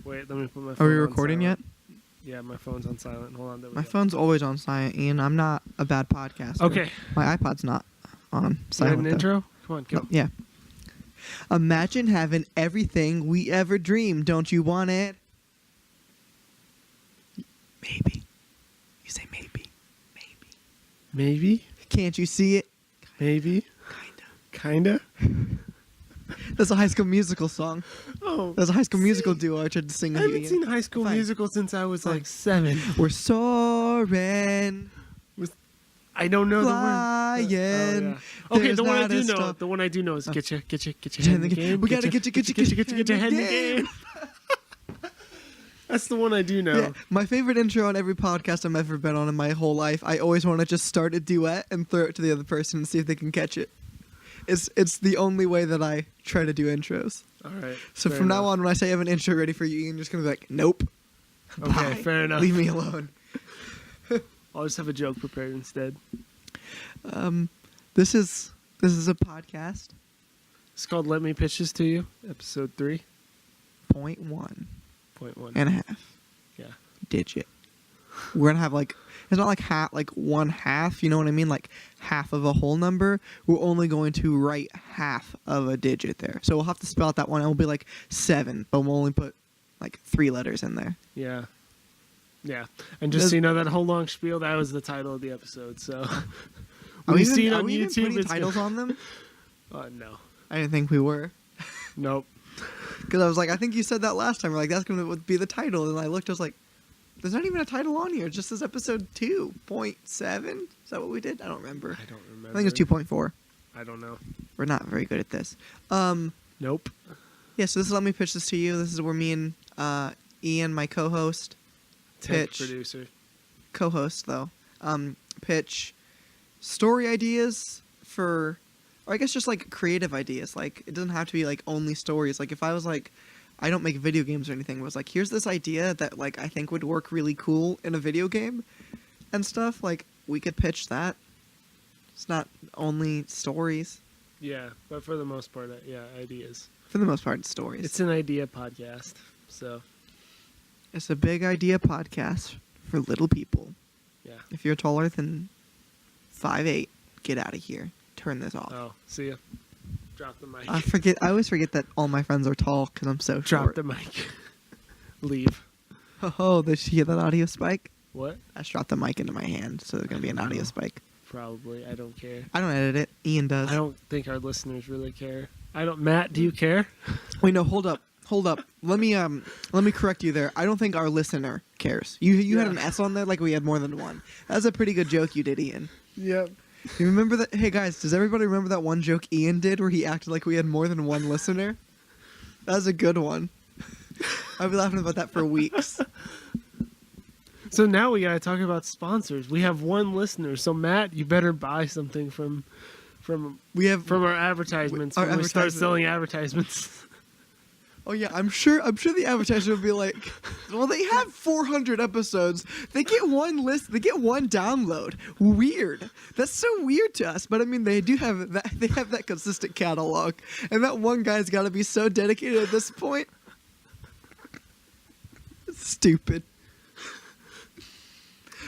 Wait, let me put my phone Are we on recording yet? silent. Yeah, my phone's on silent. Hold on. There we My go. phone's always on silent, Ian. I'm not a bad podcaster. Okay. My iPod's not on You silent. had an though. intro? Come on, go. No, yeah. Imagine having everything we ever dreamed. Don't you want it? Maybe. You say maybe. Maybe. Maybe? Can't you see it? Maybe? Kinda. That's a High School Musical song. Oh. That's a High School Musical duo I tried to sing I with you, haven't Ian. seen High School Fine. Musical since I was Fine. like 7. We're soaring. I don't know Flying. the word. Okay, There's the one I not do a know. stop. The one I do know is get your head Head in the game. We gotta get your head in the game. That's the one I do know. Yeah, my favorite intro on every podcast I've ever been on in my whole life. I always want to just start a duet and throw it to the other person and see if they can catch it. It's the only way that I try to do intros. All right. So from now on, when I say I have an intro ready for you, Ian, just gonna be like, nope. Okay, Bye. fair enough. Leave me alone. I'll just have a joke prepared instead. This is a podcast. It's called Let Me Pitch This to You, episode 3. 0.1 and a half. Yeah. Digit. We're gonna have it's not like one half, you know what I mean? Like half of a whole number. We're only going to write half of a digit there. So we'll have to spell out that one. It will be like 7, but we'll only put like 3 letters in there. Yeah. Yeah. And just so you know, that whole long spiel, that was the title of the episode. So Are we see it on even YouTube. putting titles on them? No. I didn't think we were. Nope. Because I was like, I think you said that last time. We're like, that's going to be the title. And I looked, I was like, there's not even a title on here. It just says episode 2.7. Is that what we did? I don't remember. I don't remember. I think it's 2.4. I don't know. We're not very good at this. Nope. Yeah, so this is Let Me Pitch This to You. This is where me and Ian, my co-host, Tech pitch. producer. Co-host, though. Pitch story ideas for... Or I guess just like creative ideas. Like it doesn't have to be like only stories. Like if I was like, I don't make video games or anything. It was like, here's this idea that like I think would work really cool in a video game and stuff. Like we could pitch that. It's not only stories. Yeah, but for the most part, yeah, ideas. For the most part, it's stories. It's an idea podcast. So It's a big idea podcast for little people. yeah. If you're taller than 5'8", get out of here. Turn this off. Oh, see ya. Drop the mic. I always forget that all my friends are tall because I'm so Drop short. the mic. Leave. Oh, did she hear that audio spike? What? I just dropped the mic into my hand, so there's going to be an audio spike. Probably. I don't care. I don't edit it. Ian does. I don't think our listeners really care. I don't. Matt, do you care? Wait, no, hold up. Let me correct you there. I don't think our listener cares. You had an S on there like we had more than one. That was a pretty good joke you did, Ian. Yep. You remember that? Hey guys, does everybody remember that one joke Ian did where he acted like we had more than one listener? That was a good one. I've been laughing about that for weeks. So now we gotta talk about sponsors. We have one listener, so Matt, you better buy something from our advertisements when we start selling advertisements. Oh yeah, I'm sure the advertiser will be like, well, they have 400 episodes. They get one they get one download. Weird. That's so weird to us. But I mean, they do have that. They have that consistent catalog, and that one guy's got to be so dedicated at this point. It's stupid.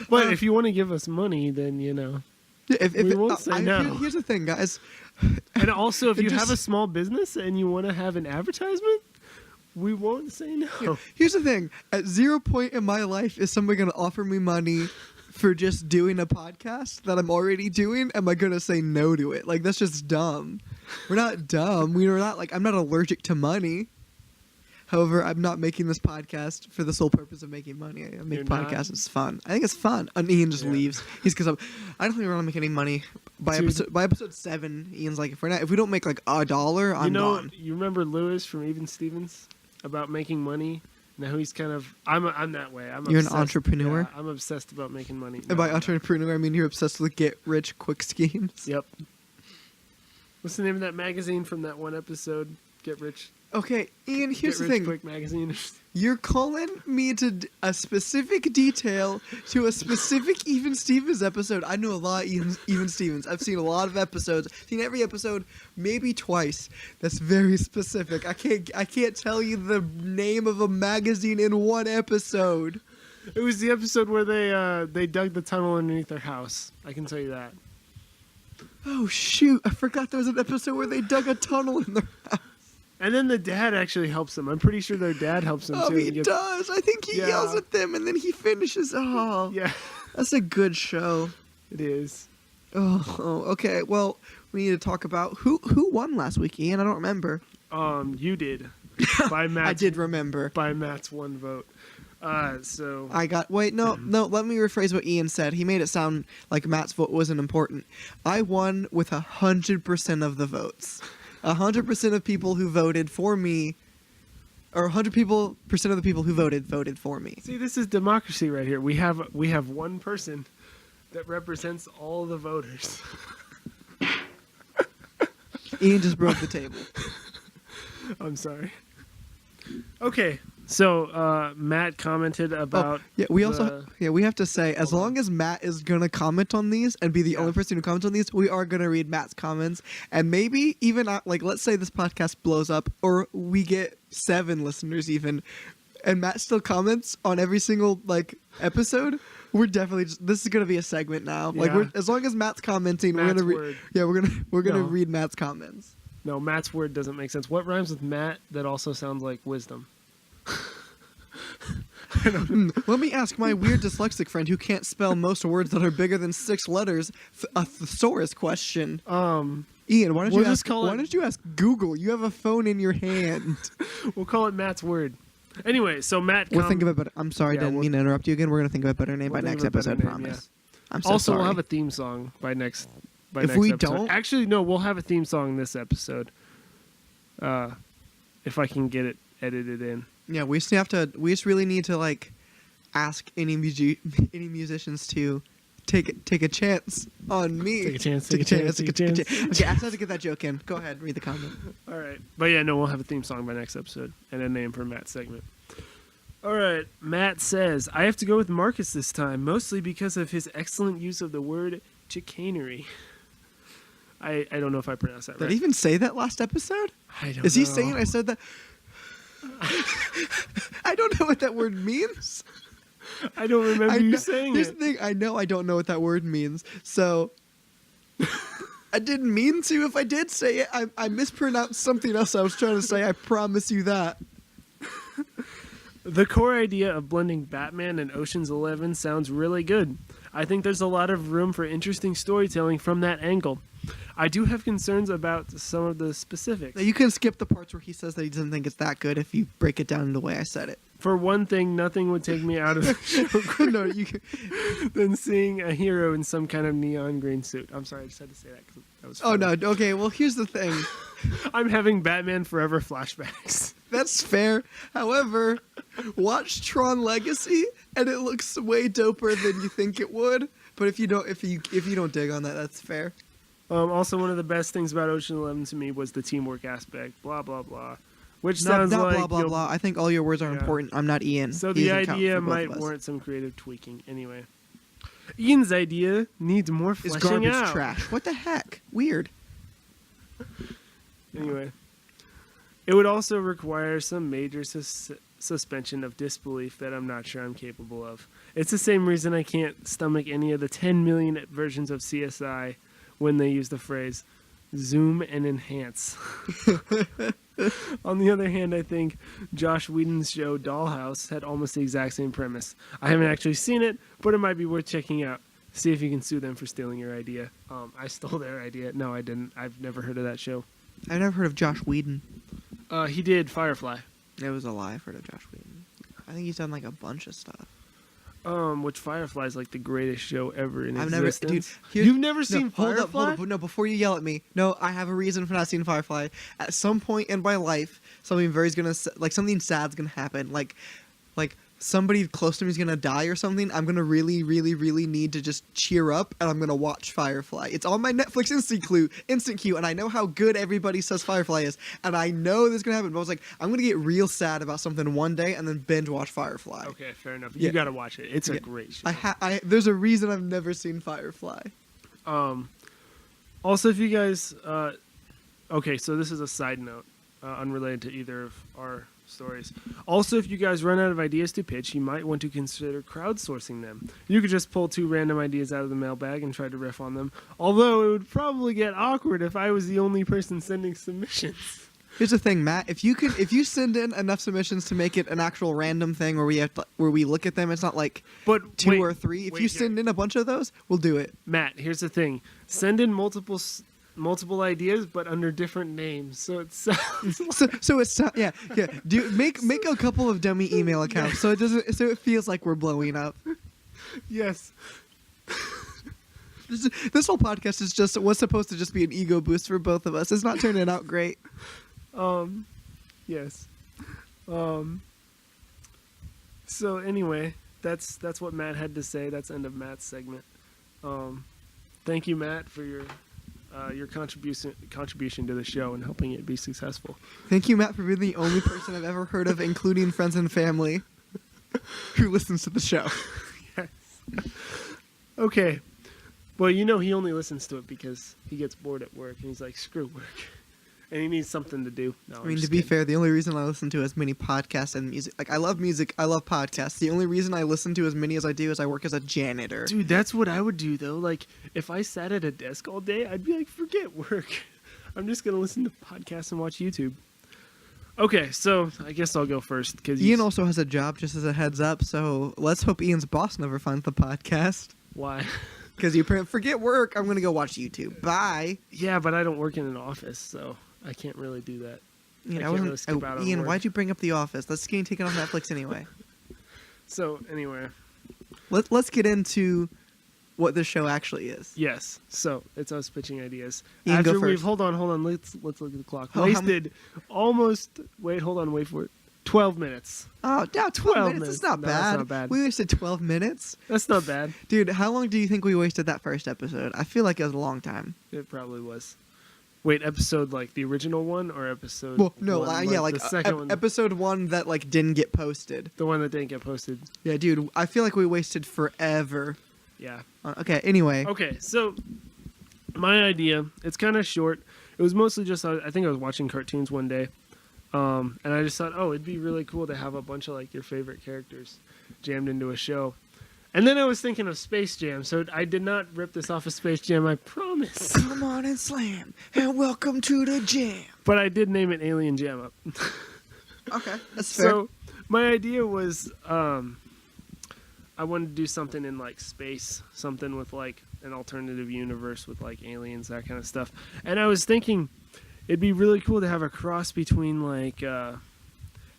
But if you want to give us money, then you know. Yeah, we won't say no. Here's the thing, guys. And also, if you just- have a small business and you want to have an advertisement, we won't say no. Yeah, here's the thing. At 0 point in my life, is somebody going to offer me money for just doing a podcast that I'm already doing? Am I going to say no to it? Like, that's just dumb. We're not dumb. We're not I'm not allergic to money. However, I'm not making this podcast for the sole purpose of making money. I make podcasts. It's fun. I think it's fun. And Ian just leaves. He's because I don't think we're gonna make any money by episode 7. Ian's like, if we don't make like $1, I'm gone. You remember Lewis from Even Stevens about making money? Now he's kind of I'm that way. You're obsessed. an entrepreneur. Yeah, I'm obsessed about making money. And by entrepreneur, I mean you're obsessed with get rich quick schemes. Yep. What's the name of that magazine from that one episode? Get Rich Okay, Ian, here's the thing. Quick magazine. You're calling me to a specific detail to a specific Even Stevens episode. I know a lot of Even Stevens. I've seen a lot of episodes. Seen every episode maybe twice. That's very specific. I can't tell you the name of a magazine in one episode. It was the episode where they dug the tunnel underneath their house. I can tell you that. Oh shoot! I forgot there was an episode where they dug a tunnel in their house. And then the dad actually helps them. I'm pretty sure their dad helps them too. Oh, he does. I think he yells at them and then he finishes. Oh, yeah. That's a good show. It is. Oh, okay. Well, we need to talk about who won last week, Ian. I don't remember. You did. By Matt's, I did remember. By Matt's one vote. So I got. Wait, no. Let me rephrase what Ian said. He made it sound like Matt's vote wasn't important. I won with 100% of the votes. 100% of people who voted for me, or 100% of the people who voted for me. See, this is democracy right here. We have one person that represents all the voters. Ian just broke the table. I'm sorry. Okay, so Matt commented about. We have to say, as long as Matt is gonna comment on these and be the only person who comments on these, we are gonna read Matt's comments, and maybe even let's say this podcast blows up or we get 7 listeners even, and Matt still comments on every single episode. We're definitely this is gonna be a segment now. Yeah. As long as Matt's commenting, we're gonna read Matt's comments. No, Matt's word doesn't make sense. What rhymes with Matt that also sounds like wisdom? Let me ask my weird dyslexic friend who can't spell most words that are bigger than 6 letters a thesaurus question. Ian, why don't you ask Google? You have a phone in your hand. We'll call it Matt's word. Anyway, so Matt. We'll think of it better. I'm sorry, didn't mean to interrupt you again. We're gonna think of a better name by next episode. Promise. Yeah. I'm so also, sorry. we'll have a theme song by next. If we episode. don't, actually, no, we'll have a theme song this episode. If I can get it edited in. Yeah, we just really need to ask any musicians to take a chance on me. Take a chance. Okay, I just had to get that joke in. Go ahead, read the comment. All right, but yeah, no, we'll have a theme song by next episode and a name for Matt's segment. All right, Matt says I have to go with Marcus this time, mostly because of his excellent use of the word chicanery. I don't know if I pronounced that right. Did he even say that last episode? I don't know. Is he saying I said that? I don't know what that word means. I don't remember you saying Here's it. the thing, I know I don't know what that word means, so I didn't mean to. If I did say it, I mispronounced something else I was trying to say. I promise you that. The core idea of blending Batman and Ocean's 11 sounds really good. I think there's a lot of room for interesting storytelling from that angle. I do have concerns about some of the specifics. You can skip the parts where he says that he doesn't think it's that good if you break it down in the way I said it. For one thing, nothing would take me out of the show than seeing a hero in some kind of neon green suit. I'm sorry, I just had to say that because that was funny. Oh, no. Okay, well, here's the thing. I'm having Batman Forever flashbacks. That's fair. However, watch Tron Legacy, and it looks way doper than you think it would. But if you don't dig on that, that's fair. Also, one of the best things about Ocean 11 to me was the teamwork aspect. Blah blah blah. Which sounds not like blah blah blah. I think all your words are important. I'm not Ian. So the idea might warrant some creative tweaking. Anyway, Ian's idea needs more fleshing out. It's garbage trash. What the heck? Weird. Anyway, it would also require some major suspension of disbelief that I'm not sure I'm capable of. It's the same reason I can't stomach any of the 10 million versions of CSI when they use the phrase zoom and enhance. On the other hand, I think Josh Whedon's show Dollhouse had almost the exact same premise. I haven't actually seen it, but it might be worth checking out. See if you can sue them for stealing your idea. I stole their idea. No, I didn't. I've never heard of that show. I've never heard of Josh Whedon. He did Firefly. It was a lie. I've heard of Josh Whedon. I think he's done a bunch of stuff. Which Firefly is the greatest show ever in existence. You've never seen Firefly? Hold up. No, before you yell at me. No, I have a reason for not seeing Firefly. At some point in my life, something something sad's gonna happen. somebody close to me is gonna die or something, I'm gonna really, really, really need to just cheer up, and I'm gonna watch Firefly. It's on my Netflix instant queue, and I know how good everybody says Firefly is, and I know this is gonna happen. But I was like, I'm gonna get real sad about something one day, and then binge watch Firefly. Okay, fair enough. You gotta watch it. It's a great show. There's a reason I've never seen Firefly. Also, if you guys, okay, so this is a side note, unrelated to either of our stories. Also, if you guys run out of ideas to pitch, you might want to consider crowdsourcing them. You could just pull 2 random ideas out of the mailbag and try to riff on them. Although it would probably get awkward if I was the only person sending submissions. Here's the thing, Matt. If you send in enough submissions to make it an actual random thing where we look at them, it's not like 2 or 3. If you send in a bunch of those, we'll do it. Matt, here's the thing. Send in multiple ideas, but under different names. So it sounds so it's yeah. Make a couple of dummy email accounts so it feels like we're blowing up. Yes. This whole podcast was supposed to just be an ego boost for both of us. It's not turning out great. Yes. So anyway, that's what Matt had to say. That's the end of Matt's segment. Thank you, Matt, for your contribution to the show and helping it be successful. Thank you, Matt, for being the only person I've ever heard of, including friends and family, who listens to the show. Yes. Okay. Well, he only listens to it because he gets bored at work and he's like, screw work. And he needs something to do. No, I mean, to be fair, the only reason I listen to as many podcasts and music, I love music, I love podcasts. The only reason I listen to as many as I do is I work as a janitor. Dude, that's what I would do, though. Like, if I sat at a desk all day, I'd be like, forget work. I'm just going to listen to podcasts and watch YouTube. Okay, so I guess I'll go first. Cause Ian also has a job, just as a heads up, so let's hope Ian's boss never finds the podcast. Why? Because you forget work, I'm going to go watch YouTube. Bye. Yeah, but I don't work in an office, so I can't really do that. Ian, why'd you bring up The Office? That's getting taken off Netflix anyway. So, anyway. Let's get into what this show actually is. Yes. So, it's us pitching ideas. Ian, go first. Hold on. Let's look at the clock. Wait for it. 12 minutes. Oh, yeah, 12 minutes. That's not bad. That's not bad. We wasted 12 minutes? That's not bad. Dude, how long do you think we wasted that first episode? I feel like it was a long time. It probably was. Wait, episode like the original one or episode? Well, no, the second one. Episode 1 that like didn't get posted. The one that didn't get posted. Yeah, dude, I feel like we wasted forever. Yeah. Okay, anyway. Okay, so my idea, it's kind of short. It was mostly just, I think I was watching cartoons one day, and I just thought, it'd be really cool to have a bunch of like your favorite characters jammed into a show. And then I was thinking of Space Jam, so I did not rip this off of Space Jam, I promise. Come on and slam, and welcome to the jam. But I did name it Alien Jam Up. Okay, that's fair. So my idea was I wanted to do something in like space, something with like an alternative universe with like aliens, that kind of stuff. And I was thinking it'd be really cool to have a cross between like...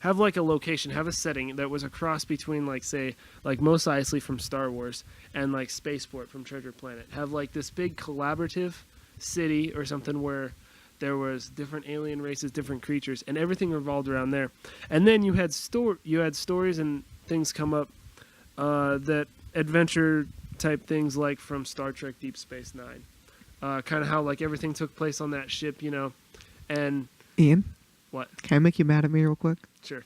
have like a location, have a setting that was a cross between like, say, like Mos Eisley from Star Wars and like Spaceport from Treasure Planet. Have like this big collaborative city or something where there was different alien races, different creatures, and everything revolved around there. And then you had stories and things come up that adventure type things like from Star Trek Deep Space Nine. Kind of how like everything took place on that ship, and... Ian? What? Can I make you mad at me real quick? Sure.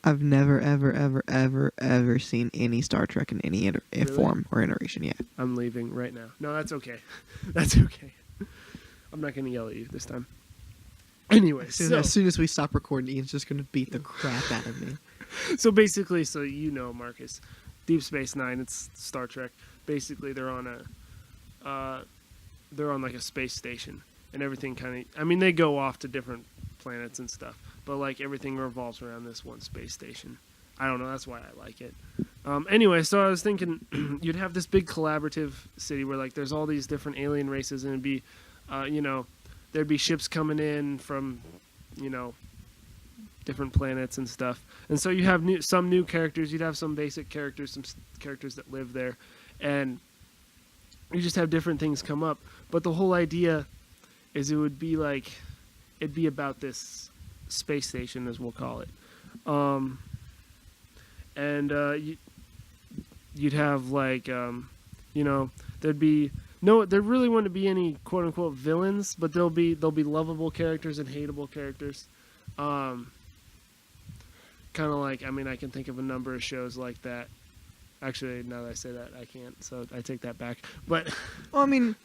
I've never, ever, ever, ever, ever seen any Star Trek in any form or iteration yet. I'm leaving right now. No, that's okay. That's okay. I'm not going to yell at you this time. Anyway, as soon as we stop recording, Ian's just going to beat the crap out of me. So basically, Marcus, Deep Space Nine, it's Star Trek. Basically, they're on like a space station, and everything they go off to different planets and stuff, but like everything revolves around this one space station. I don't know, that's why I like it. Anyway, so I was thinking you'd have this big collaborative city where like there's all these different alien races, and it'd be there'd be ships coming in from different planets and stuff, and so you have some new characters, you'd have some basic characters, some characters that live there, and you just have different things come up. But the whole idea is it'd be about this space station, as we'll call it. and you'd have like there'd be there really wouldn't be any quote unquote villains, but there'll be lovable characters and hateable characters. Kind of like, I mean, I can think of a number of shows like that. Actually, now that I say that, I can't, so I take that back. But well, I mean,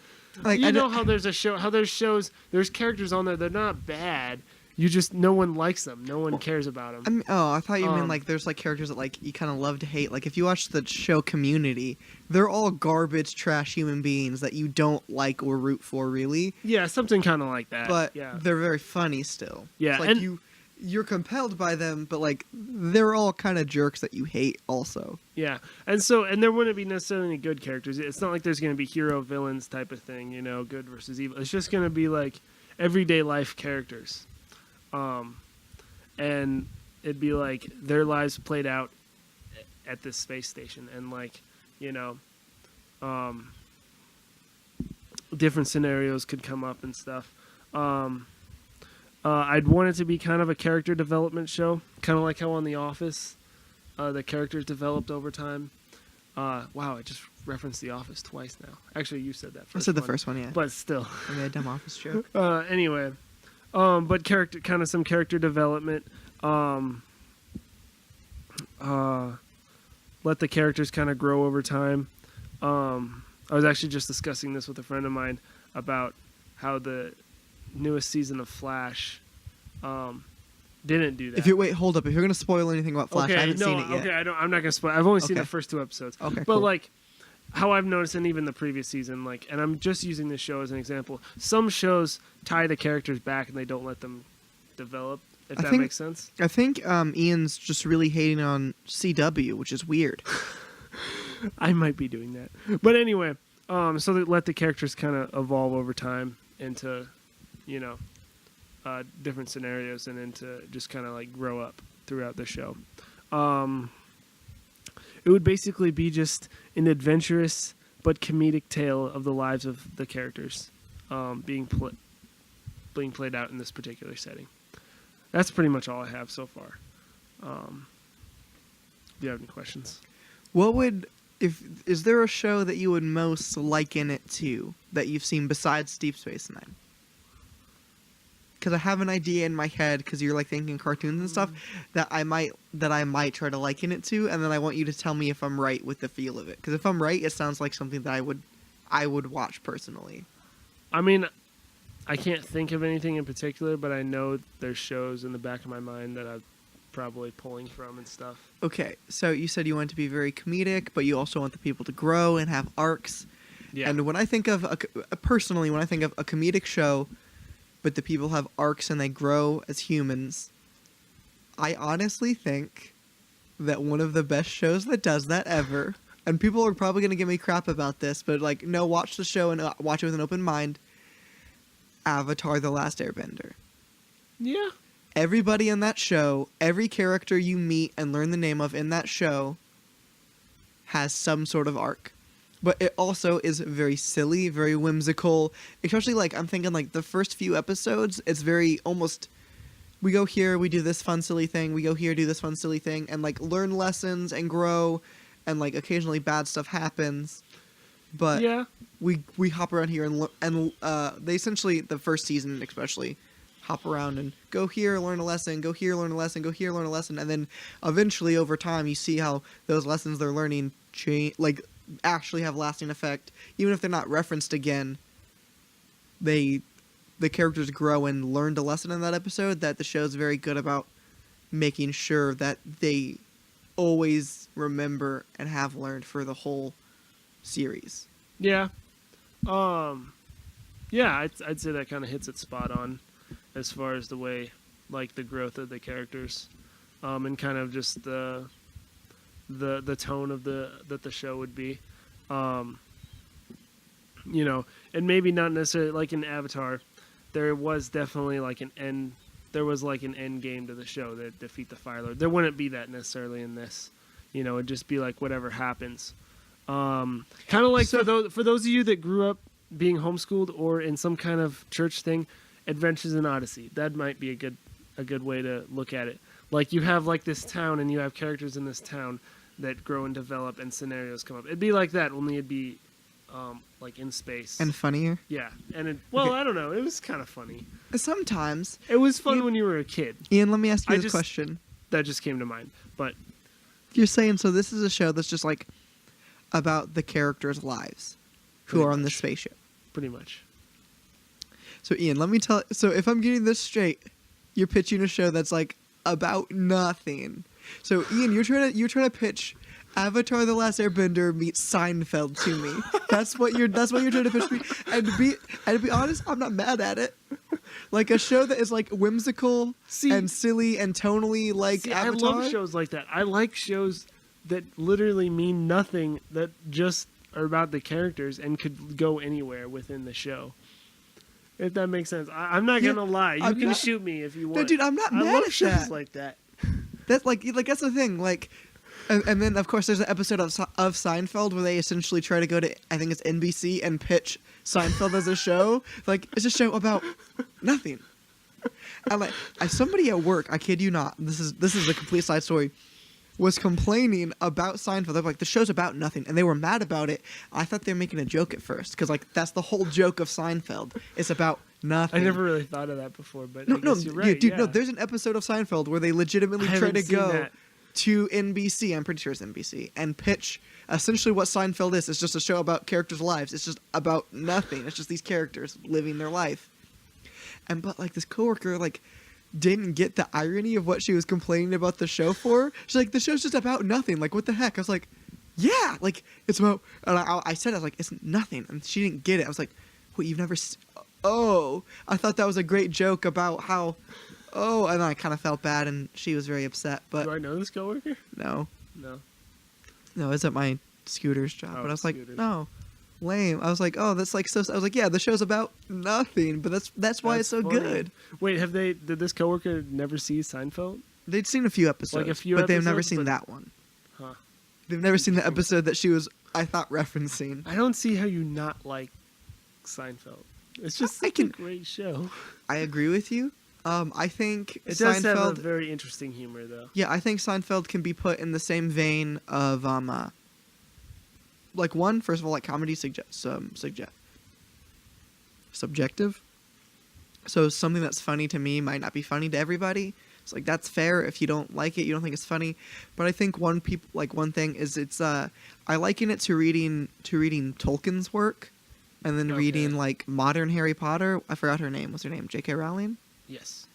like how there's there's characters on there that are not bad. You just, no one likes them. No one cares about them. I mean, I thought you meant like there's like characters that like you kind of love to hate. Like if you watch the show Community, they're all garbage, trash human beings that you don't like or root for, really. Yeah, something kind of like that. But yeah, they're very funny still. Yeah, it's like you're compelled by them, but like they're all kind of jerks that you hate also. Yeah, and there wouldn't be necessarily any good characters. It's not like there's going to be hero villains type of thing, good versus evil. It's just going to be like everyday life characters. And it'd be like their lives played out at this space station, and like, different scenarios could come up and stuff. I'd want it to be kind of a character development show, kind of like how on The Office, the characters developed over time. Wow, I just referenced The Office twice now. Actually, you said that first. I said the first one, yeah. But still. I made a dumb Office joke. Anyway. But some character development. Let the characters kind of grow over time. I was actually just discussing this with a friend of mine about how the newest season of Flash didn't do that. Hold up. If you're gonna spoil anything about Flash, I haven't seen it yet. Okay, I'm not gonna spoil. I've only seen the first 2 episodes. Okay, but cool. like, how I've noticed, and even the previous season, like, and I'm just using this show as an example. Some shows tie the characters back and they don't let them develop. If that makes sense. I think Ian's just really hating on CW, which is weird. I might be doing that, but anyway, so they let the characters kind of evolve over time into, different scenarios and into just kind of like grow up throughout the show. It would basically be just an adventurous but comedic tale of the lives of the characters being played out in this particular setting. That's pretty much all I have so far. Do you have any questions? Is there a show that you would most liken it to that you've seen besides Deep Space Nine? Because I have an idea in my head, because you're like thinking cartoons and stuff, that I might try to liken it to, and then I want you to tell me if I'm right with the feel of it. Because if I'm right, it sounds like something that I would watch personally. I mean, I can't think of anything in particular, but I know there's shows in the back of my mind that I'm probably pulling from and stuff. Okay, so you said you want it to be very comedic, but you also want the people to grow and have arcs. Yeah. And when I think of personally, when I think of a comedic show, but the people have arcs and they grow as humans, I honestly think that one of the best shows that does that ever, and people are probably going to give me crap about this, but like, no, watch the show and watch it with an open mind. Avatar: The Last Airbender. Yeah. Everybody in that show, every character you meet and learn the name of in that show has some sort of arc. But it also is very silly, very whimsical. Especially, like, I'm thinking, like, the first few episodes, it's very almost, we go here, we do this fun, silly thing. We go here, do this fun, silly thing. And, like, learn lessons and grow. And, like, occasionally bad stuff happens. But yeah, we hop around here and they essentially, the first season especially, hop around and go here, learn a lesson, go here, learn a lesson, go here, learn a lesson. And then eventually, over time, you see how those lessons they're learning change, like, actually have lasting effect. Even if they're not referenced again, the characters grow and learned a lesson in that episode that the show's very good about making sure that they always remember and have learned for the whole series. Yeah. Yeah, I'd say that kind of hits it spot on as far as the way, like, the growth of the characters, and kind of just the tone of that the show would be, and maybe not necessarily like in Avatar, there was definitely like an end game to the show, that defeat the Fire Lord. There wouldn't be that necessarily in this, it'd just be like whatever happens, kind of like for those of you that grew up being homeschooled or in some kind of church thing, Adventures in Odyssey, that might be a good way to look at it. Like you have like this town, and you have characters in this town that grow and develop, and scenarios come up. It'd be like that, only it'd be like in space And funnier. Yeah, and Okay. I don't know. It was kind of funny. Sometimes. It was fun when you were a kid. Ian, let me ask you this question. That just came to mind. But You're saying, so this is a show that's just like about the characters' lives who are on the spaceship. Pretty much. So Ian, let me tell. So if I'm getting this straight, you're pitching a show that's like about nothing. So Ian, you're trying to pitch Avatar: The Last Airbender meets Seinfeld to me. That's what you're trying to pitch me. And to be honest, I'm not mad at it. Like a show that is like whimsical and silly and tonally like Avatar. I love shows like that. I like shows that literally mean nothing, that just are about the characters and could go anywhere within the show. If that makes sense. I'm not gonna lie. You can shoot me if you want. No, dude, I'm not mad I love at shows that. like that. That's like that's the thing. Like, and then of course there's an episode of Seinfeld where they essentially try to go to, I think it's NBC, and pitch Seinfeld as a show. Like it's a show about nothing. And like somebody at work, I kid you not, this is a complete side story, was complaining about Seinfeld. They're like, the show's about nothing, and they were mad about it. I thought they were making a joke at first, because like that's the whole joke of Seinfeld. It's about nothing. I never really thought of that before, but no, I guess you're right. dude, no. There's an episode of Seinfeld where they legitimately try to go that. to NBC. I'm pretty sure it's NBC, and pitch essentially what Seinfeld is. It's just a show about characters' lives. It's just about nothing. It's just these characters living their life. But like this coworker like didn't get the irony of what she was complaining about the show for. She's like, the show's just about nothing. Like, what the heck? I was like, yeah, like it's about. And I said, I was like, it's nothing, and she didn't get it. I was like, what? You've never? Oh, I thought that was a great joke about how. Oh, and then I kind of felt bad, and she was very upset. But do I know this coworker? No, no, it's at my scooter's job. Oh, but I was like, Scooters. no. Lame. I was like, oh, that's like so. I was like, yeah, the show's about nothing, but that's why it's so funny. good. Wait, did this coworker never see Seinfeld? They'd seen a few episodes, Like a few but they've never episodes, seen but- that one. Huh. They've never seen the episode that she was, I thought, referencing. I don't see how you not like Seinfeld. It's just such a great show. I agree with you. I think It does have a Seinfeld. very interesting humor, though. Yeah, I think Seinfeld can be put in the same vein of like one, first of all, like comedy subjective. So something that's funny to me might not be funny to everybody. It's like that's fair. If you don't like it, you don't think it's funny. But I think one thing is it's I liken it to reading Tolkien's work, and then reading like modern Harry Potter. I forgot her name. What's her name? J.K. Rowling. Yes.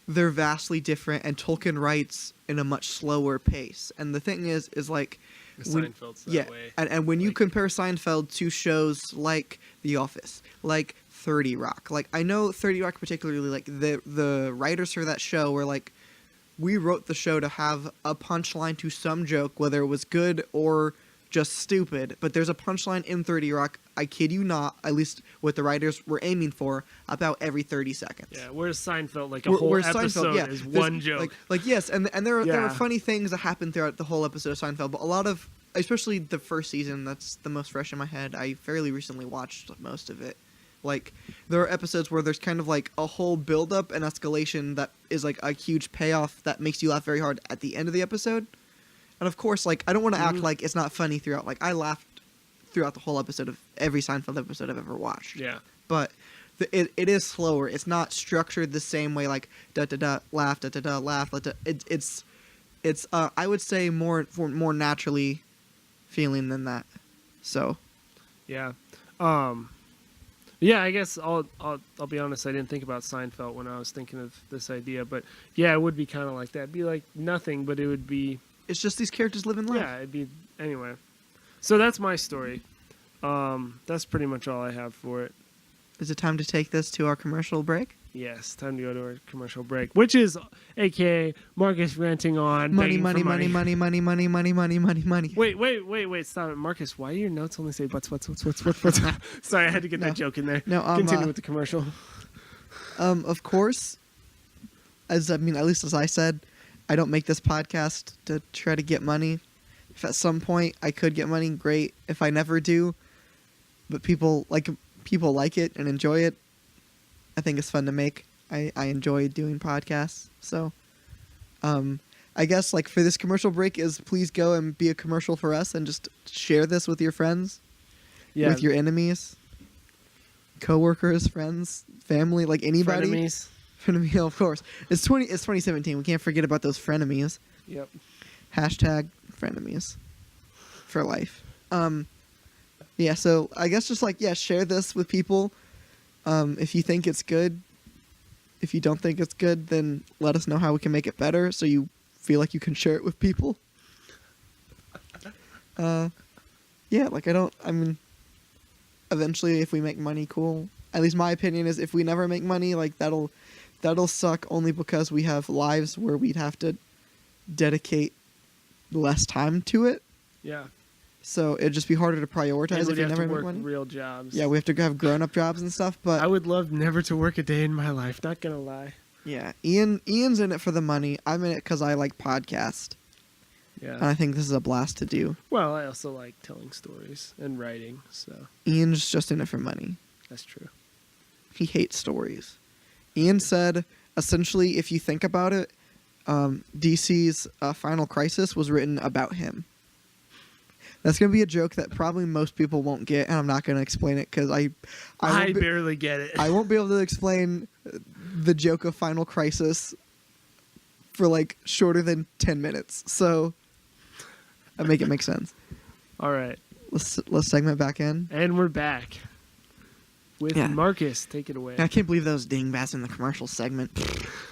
They're vastly different, and Tolkien writes in a much slower pace. And the thing is like, Seinfeld's that way. and when you compare Seinfeld to shows like The Office, like 30 Rock, like I know 30 Rock particularly, like the writers for that show were like, we wrote the show to have a punchline to some joke, whether it was good or just stupid, but there's a punchline in 30 Rock, I kid you not, at least what the writers were aiming for, about every 30 seconds. Yeah, whereas Seinfeld, like a whole episode is one joke. Like yes, and there are funny things that happen throughout the whole episode of Seinfeld, but a lot of, especially the first season, that's the most fresh in my head. I fairly recently watched most of it. Like, there are episodes where there's kind of like a whole build-up and escalation that is like a huge payoff that makes you laugh very hard at the end of the episode. And of course, like, I don't want to act like it's not funny throughout. Like, I laughed throughout the whole episode of every Seinfeld episode I've ever watched. Yeah. But it is slower. It's not structured the same way, like, da-da-da, laugh, da-da-da, laugh. It's I would say more naturally feeling than that. So. Yeah. Yeah, I guess I'll be honest, I didn't think about Seinfeld when I was thinking of this idea, but yeah, it would be kind of like that. It'd be like nothing, but it would be... It's just these characters living life. Yeah, it'd be... Anyway. So that's my story. That's pretty much all I have for it. Is it time to take this to our commercial break? Yes, time to go to our commercial break, which is a.k.a. Marcus ranting on... Money. Wait, stop it. Marcus, why do your notes only say butts? Sorry, I had to get that joke in there. No, Continue with the commercial. Of course, at least as I said, I don't make this podcast to try to get money. If at some point I could get money, great. If I never do, but people like it and enjoy it, I think it's fun to make. I enjoy doing podcasts. So, I guess like for this commercial break is please go and be a commercial for us and just share this with your friends, with your enemies, coworkers, friends, family, like anybody. Frenemies. Frenemy, of course. It's 2017. We can't forget about those frenemies. Yep. Hashtag frenemies for life. Yeah, so I guess just like, share this with people. If you think it's good. If you don't think it's good, then let us know how we can make it better so you feel like you can share it with people. Yeah, like eventually if we make money, cool. At least my opinion is if we never make money, like that'll suck only because we have lives where we'd have to dedicate less time to it. Yeah. So it'd just be harder to prioritize if we never make money. Real jobs. Yeah, we have to have grown-up jobs and stuff. But I would love never to work a day in my life. Not gonna lie. Yeah, Ian's in it for the money. I'm in it because I like podcast. Yeah. And I think this is a blast to do. Well, I also like telling stories and writing. So Ian's just in it for money. that's true. He hates stories. Ian said, essentially, if you think about it, DC's Final Crisis was written about him. That's going to be a joke that probably most people won't get, and I'm not going to explain it because I barely get it. I won't be able to explain the joke of Final Crisis for like shorter than 10 minutes. So I make it make sense. All right. Let's segment back in. And we're back with Marcus. Take it away. I can't believe those dingbats in the commercial segment.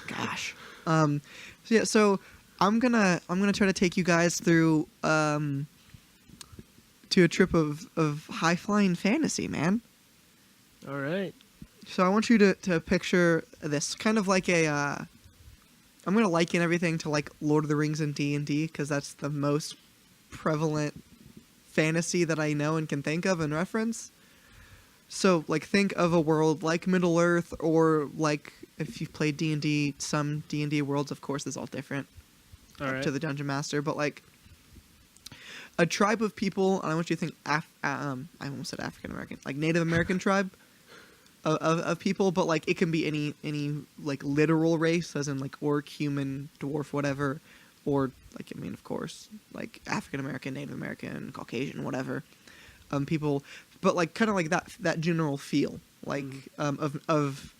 Gosh. So I'm gonna try to take you guys through to a trip of high flying fantasy, man. All right. So I want you to picture this kind of like a. I'm gonna liken everything to like Lord of the Rings and D&D because that's the most prevalent fantasy that I know and can think of and reference. So like think of a world like Middle Earth, or like if you've played D&D, some D&D worlds, of course, is all different to the Dungeon Master, but like a tribe of people, and I want you to think I almost said African American, like Native American tribe of people, but like it can be any like literal race, as in like orc, human, dwarf, whatever, or like I mean of course like African American, Native American, Caucasian, whatever, people, but like kind of like that general feel, like of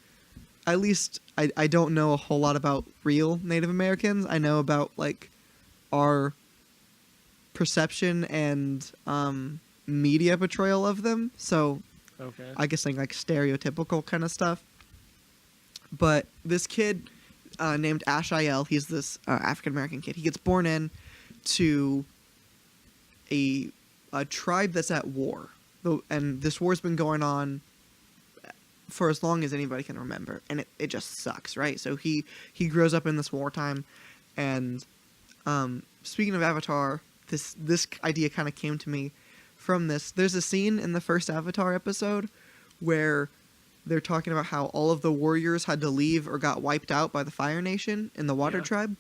at least I don't know a whole lot about real Native Americans. I know about like our perception and media portrayal of them. So I guess like stereotypical kind of stuff. But this kid named Ashael, he's this African American kid. He gets born in to a tribe that's at war, and this war's been going on for as long as anybody can remember, and it just sucks, right? So he grows up in this wartime, and speaking of Avatar, this idea kind of came to me from this. There's a scene in the first Avatar episode where they're talking about how all of the warriors had to leave or got wiped out by the Fire Nation in the Water Tribe,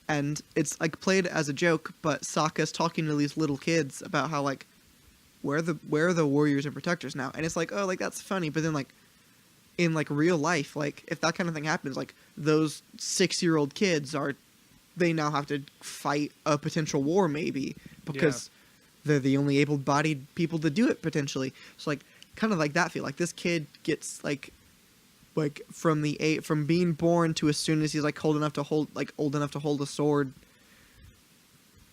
and it's like played as a joke, but Sokka's talking to these little kids about how like where are the warriors and protectors now, and it's like, oh, like that's funny, but then like in like real life, like if that kind of thing happens, like those 6-year-old kids they now have to fight a potential war maybe because they're the only able-bodied people to do it potentially. So like kind of like that feel, like this kid gets like from being born to as soon as he's like old enough to hold a sword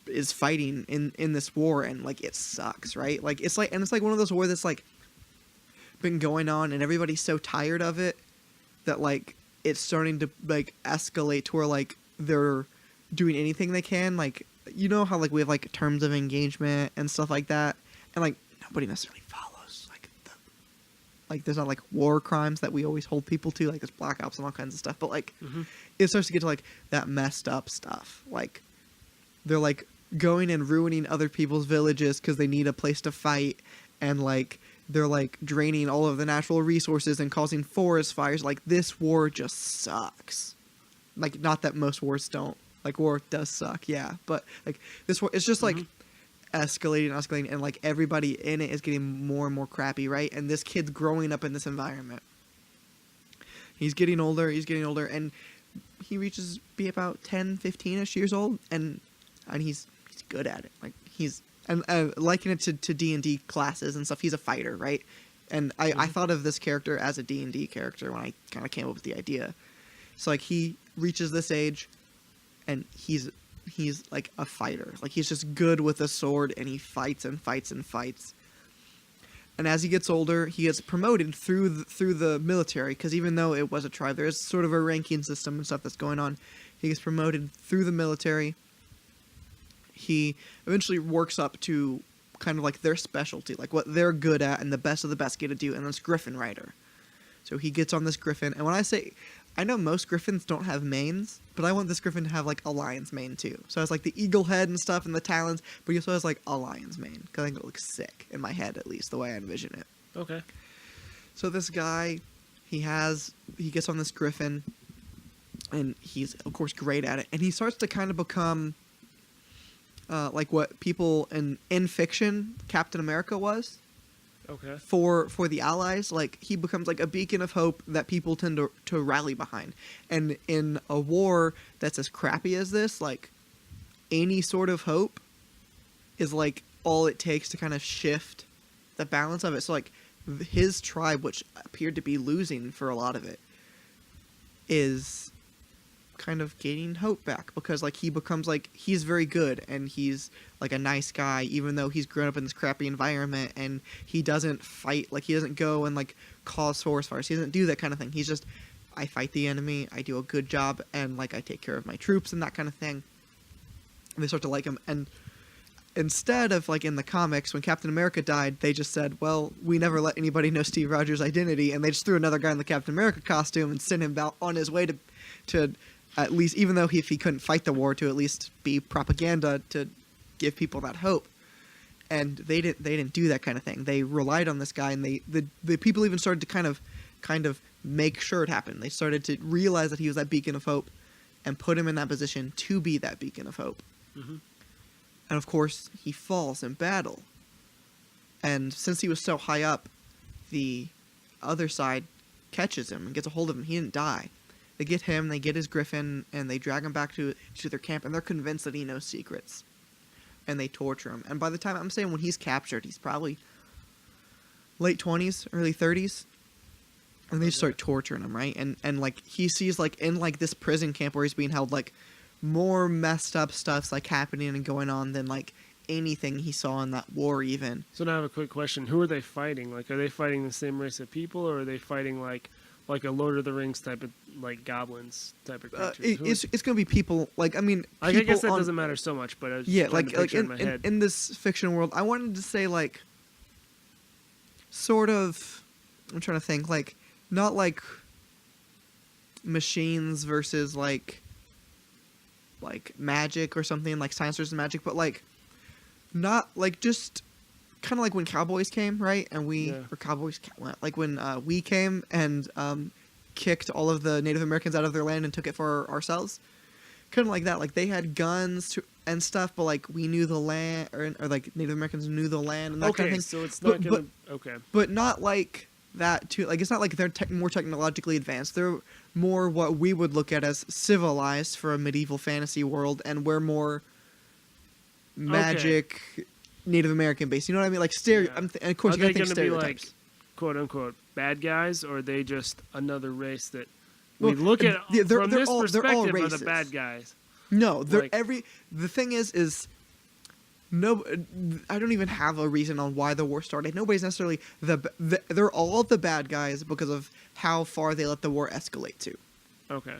is fighting in this war, and like it sucks, right? Like it's like one of those wars that's like been going on and everybody's so tired of it that like it's starting to like escalate to where like they're doing anything they can, like you know how like we have like terms of engagement and stuff like that, and like nobody necessarily follows like there's not like war crimes that we always hold people to, like there's black ops and all kinds of stuff, but like it starts to get to like that messed up stuff, like they're like going and ruining other people's villages because they need a place to fight, and like they're like draining all of the natural resources and causing forest fires. Like this war just sucks. Like not that most wars don't. Like war does suck, yeah, but like this war, it's just like escalating, and like everybody in it is getting more and more crappy, right? And this kid's growing up in this environment. He's getting older, and he reaches be about 10, 15-ish years old, and he's good at it. Like, he's, and liken it to D&D classes and stuff. He's a fighter, right? And I thought of this character as a D&D character when I kind of came up with the idea. So, like, he reaches this age, and he's like a fighter. Like, he's just good with a sword, and he fights and fights and fights. And as he gets older, he gets promoted through the military, because even though it was a tribe, there is sort of a ranking system and stuff that's going on. He gets promoted through the military. He eventually works up to kind of like their specialty, like what they're good at and the best of the best get to do, and that's Griffin Rider. So he gets on this Griffin, and when I say, I know most Griffins don't have manes, but I want this Griffin to have like a lion's mane too. So it's like the eagle head and stuff and the talons, but he also has like a lion's mane, because I think it looks sick in my head, at least the way I envision it. Okay. So this guy, he gets on this Griffin, and he's of course great at it, and he starts to kind of become like what people in fiction Captain America was. Okay. For the Allies, like, he becomes like a beacon of hope that people tend to rally behind. And in a war that's as crappy as this, like, any sort of hope is like all it takes to kind of shift the balance of it. So like his tribe, which appeared to be losing for a lot of it, is kind of gaining hope back, because like he becomes like, he's very good and he's like a nice guy, even though he's grown up in this crappy environment, and he doesn't fight, like he doesn't go and like cause forest fires, he doesn't do that kind of thing. He's just, I fight the enemy, I do a good job, and like I take care of my troops and that kind of thing. And they start to like him. And instead of like in the comics, when Captain America died, they just said, well, we never let anybody know Steve Rogers' identity, and they just threw another guy in the Captain America costume and sent him out on his way to at least, even though if he couldn't fight the war, to at least be propaganda to give people that hope. And they didn't do that kind of thing. They relied on this guy, and the people even started to kind of make sure it happened. They started to realize that he was that beacon of hope, and put him in that position to be that beacon of hope. Mm-hmm. And of course, he falls in battle. And since he was so high up, the other side catches him and gets a hold of him. He didn't die. They get him, they get his Griffin, and they drag him back to their camp, and they're convinced that he knows secrets. And they torture him. And by the time, I'm saying when he's captured, he's probably late 20s, early 30s. And they start torturing him, right? And like, he sees, like, in, like, this prison camp where he's being held, like, more messed up stuff's, like, happening and going on than, like, anything he saw in that war even. So now I have a quick question. Who are they fighting? Like, are they fighting the same race of people, or are they fighting, like a Lord of the Rings type of, like, goblins type of creatures? It's going to be people, like, I mean... I guess that doesn't matter so much, but I was just trying to picture in my head. In this fiction world, I wanted to say, like, sort of... I'm trying to think, like, not like machines versus, like magic or something, like science versus magic, but, like, not, like, just... kind of like when cowboys came, right? And when we came and kicked all of the Native Americans out of their land and took it for ourselves. Kind of like that. Like, they had guns and stuff, but like we knew the land, or like Native Americans knew the land and that kind of thing. So it's not but not like that too. Like, it's not like they're more technologically advanced. They're more what we would look at as civilized for a medieval fantasy world, and we're more magic. Native American based, you know what I mean? Like, and of course, are they going to be like, quote unquote, bad guys, or are they just another race that we look at from this perspective are the bad guys? No, they're the thing is no, I don't even have a reason on why the war started. Nobody's necessarily they're all the bad guys because of how far they let the war escalate to. Okay.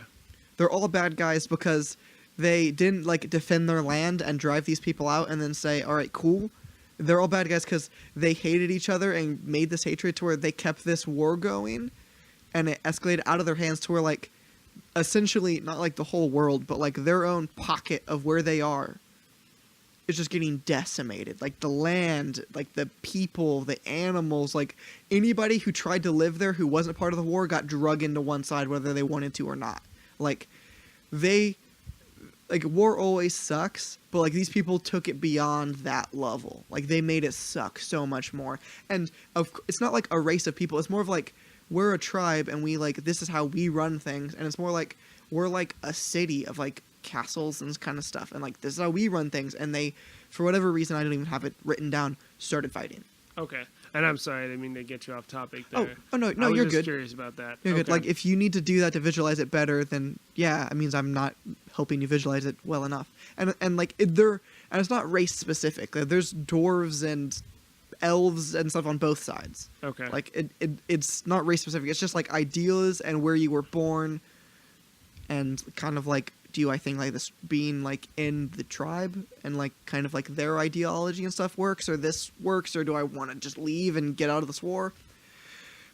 They're all bad guys because they didn't, like, defend their land and drive these people out and then say, all right, cool. They're all bad guys because they hated each other and made this hatred to where they kept this war going, and it escalated out of their hands to where, like, essentially, not like the whole world, but like their own pocket of where they are is just getting decimated. Like, the land, like the people, the animals, like anybody who tried to live there who wasn't part of the war got drug into one side whether they wanted to or not. Like, war always sucks, but, like, these people took it beyond that level. Like, they made it suck so much more. And it's not like a race of people. It's more of like we're a tribe and we like this is how we run things, and it's more like we're like a city of like castles and kind of stuff, and like this is how we run things, and they, for whatever reason, I don't even have it written down, started fighting. Okay. And I'm sorry, I didn't mean to get you off topic there. Oh no, I was you're just good. Curious about that. You're good. Okay. Like if you need to do that to visualize it better, then yeah, it means I'm not helping you visualize it well enough. And like and it's not race specific. Like, there's dwarves and elves and stuff on both sides. Okay. Like it's not race specific. It's just like ideas and where you were born, and kind of like do I think like this being like in the tribe and like kind of like their ideology and stuff works, or this works, or do I want to just leave and get out of this war?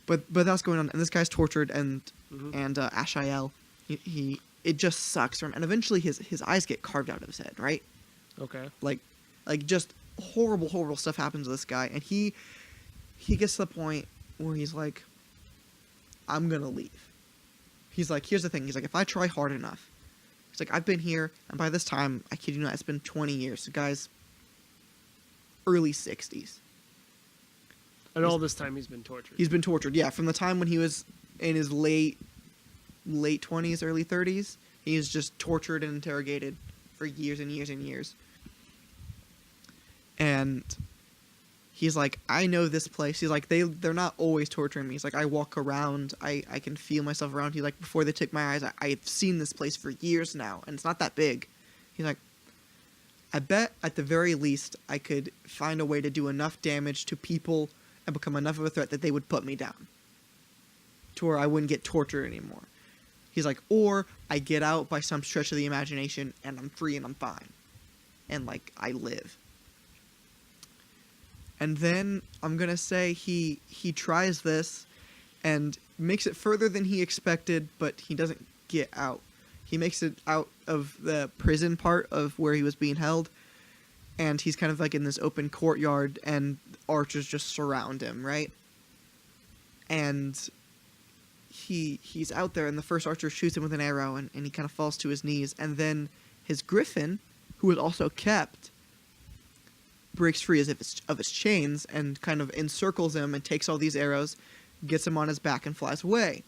But that's going on, and this guy's tortured, and Ashael, he it just sucks for him, and eventually his eyes get carved out of his head, right? Okay. Like just horrible stuff happens to this guy, and he gets to the point where he's like, I'm gonna leave. He's like, here's the thing. He's like, if I try hard enough, he's like, I've been here, and by this time, I kid you not, it's been 20 years. The guy's early 60s. And all this time he's been tortured. He's been tortured, yeah, from the time when he was in his late 20s, early 30s. He's just tortured and interrogated for years and years and years. And he's like, I know this place. He's like, they're not always torturing me. He's like, I walk around. I can feel myself around. He's like, before they took my eyes, I've seen this place for years now, and it's not that big. He's like, I bet at the very least I could find a way to do enough damage to people and become enough of a threat that they would put me down to where I wouldn't get tortured anymore. He's like, or I get out by some stretch of the imagination and I'm free and I'm fine. And like, I live. And then I'm going to say he tries this and makes it further than he expected, but he doesn't get out. He makes it out of the prison part of where he was being held, and he's kind of like in this open courtyard, and archers just surround him, right? And he's out there, and the first archer shoots him with an arrow, and he kind of falls to his knees, and then his griffin, who was also kept, breaks free of its chains and kind of encircles him and takes all these arrows, gets him on his back, and flies away.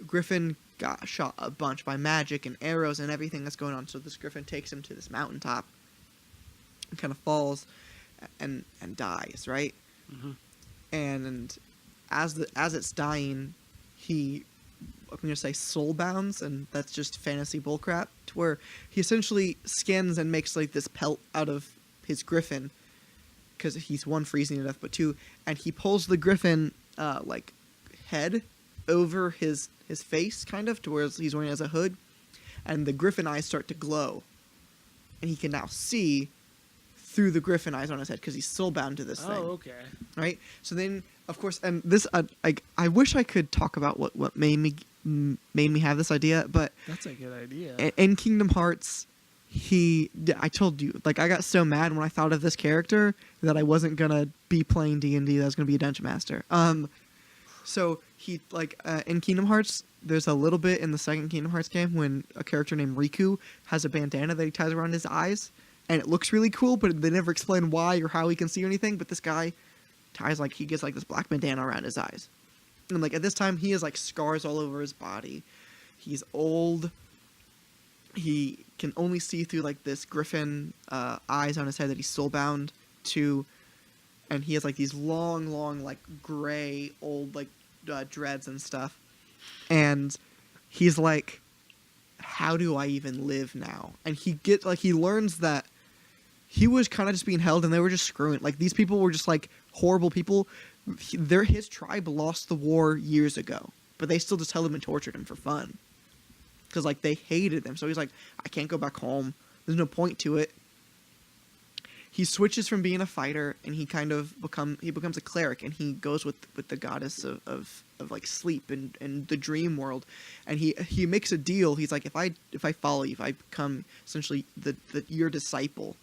Griffin got shot a bunch by magic and arrows and everything that's going on, so this griffin takes him to this mountaintop and kind of falls and dies, right? Mm-hmm. And as it's dying, I'm going to say soulbounds, and that's just fantasy bullcrap, to where he essentially skins and makes like this pelt out of his griffin, because he's one, freezing to death, but two, and he pulls the griffin like head over his face, kind of, to where he's wearing it as a hood, and the griffin eyes start to glow, and he can now see through the griffin eyes on his head because he's soulbound to this thing. Oh, okay. Right. So then, of course, and this I wish I could talk about what made me have this idea, but That's a good idea. in Kingdom Hearts, I told you, like, I got so mad when I thought of this character that I wasn't gonna be playing D&D. That I was gonna be a dungeon master. So he in Kingdom Hearts, there's a little bit in the second Kingdom Hearts game when a character named Riku has a bandana that he ties around his eyes, and it looks really cool, but they never explain why or how he can see or anything. But this guy he gets like this black bandana around his eyes, and like at this time he has like scars all over his body. He's old. He can only see through like this griffin eyes on his head that he's soulbound to, and he has like these long like gray old like dreads and stuff, and he's like, how do I even live now? And he learns that he was kind of just being held, and they were just screwing. Like, these people were just like horrible people. His tribe lost the war years ago, but they still just held him and tortured him for fun. Because, like, they hated him. So he's like, I can't go back home. There's no point to it. He switches from being a fighter, and he becomes a cleric, and he goes with the goddess of like sleep and the dream world. And he makes a deal. He's like, if I follow you, if I become essentially your disciple,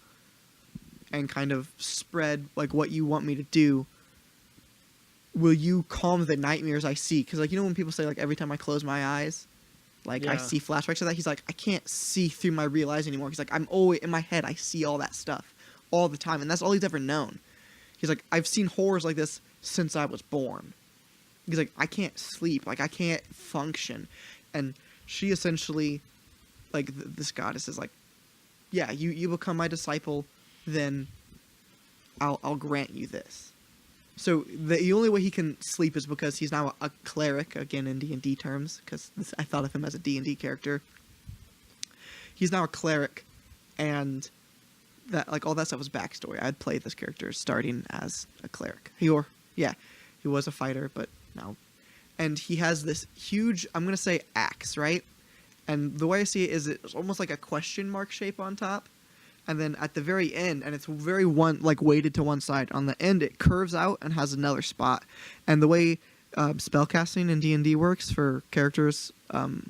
and kind of spread like what you want me to do, will you calm the nightmares I see? Because, like, you know when people say, like, every time I close my eyes, like, I see flashbacks of that? He's like, I can't see through my real eyes anymore. He's like, I'm always in my head, I see all that stuff all the time, and that's all he's ever known. He's like, I've seen horrors like this since I was born. he's like, I can't sleep, like I can't function, and she essentially, like this goddess is like, yeah, you become my disciple, then I'll grant you this. So the only way he can sleep is because he's now a cleric, again in D&D terms, because I thought of him as a D&D character. He's now a cleric, and that, like, all that stuff was backstory. I'd played this character starting as a cleric. He was a fighter, but no. And he has this huge, I'm going to say axe, right? And the way I see it is it's almost like a question mark shape on top. And then at the very end, and it's very weighted to one side. On the end, it curves out and has another spot. And the way spellcasting in D&D works for characters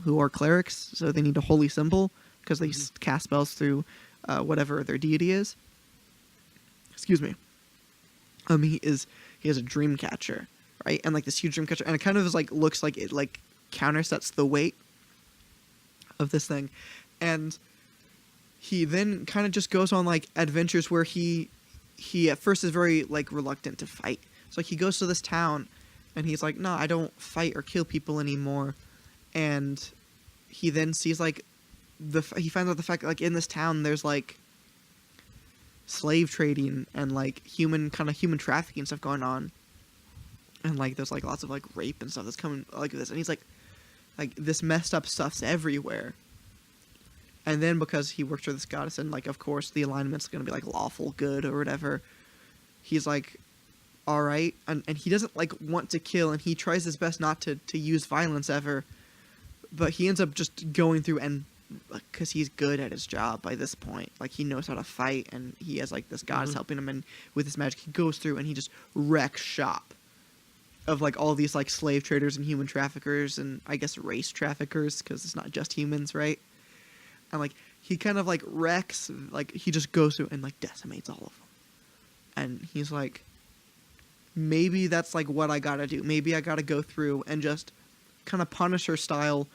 who are clerics, so they need a holy symbol because they cast spells through whatever their deity is. Excuse me. He has a dream catcher, right? And like this huge dream catcher, and it kind of is like looks like it like countersets the weight of this thing, and he then kind of just goes on like adventures where he at first is very like reluctant to fight. So like he goes to this town and he's like, no, I don't fight or kill people anymore. And he then sees like he finds out the fact that like in this town there's like slave trading and like human trafficking stuff going on. And like there's like lots of like rape and stuff that's coming like this. And he's like this messed up stuff's everywhere. And then because he works for this goddess and, like, of course, the alignment's going to be, like, lawful good or whatever, he's like, all right. And he doesn't, like, want to kill, and he tries his best not to use violence ever. But he ends up just going through, and because he's good at his job by this point. Like, he knows how to fight, and he has, like, this goddess helping him, and with his magic, he goes through, and he just wrecks shop of, like, all these, like, slave traders and human traffickers, and I guess race traffickers, because it's not just humans, right? And, like, he kind of, like, wrecks, like, he just goes through and, like, decimates all of them. And he's like, maybe that's, like, what I gotta do. Maybe I gotta go through and just kind of Punisher style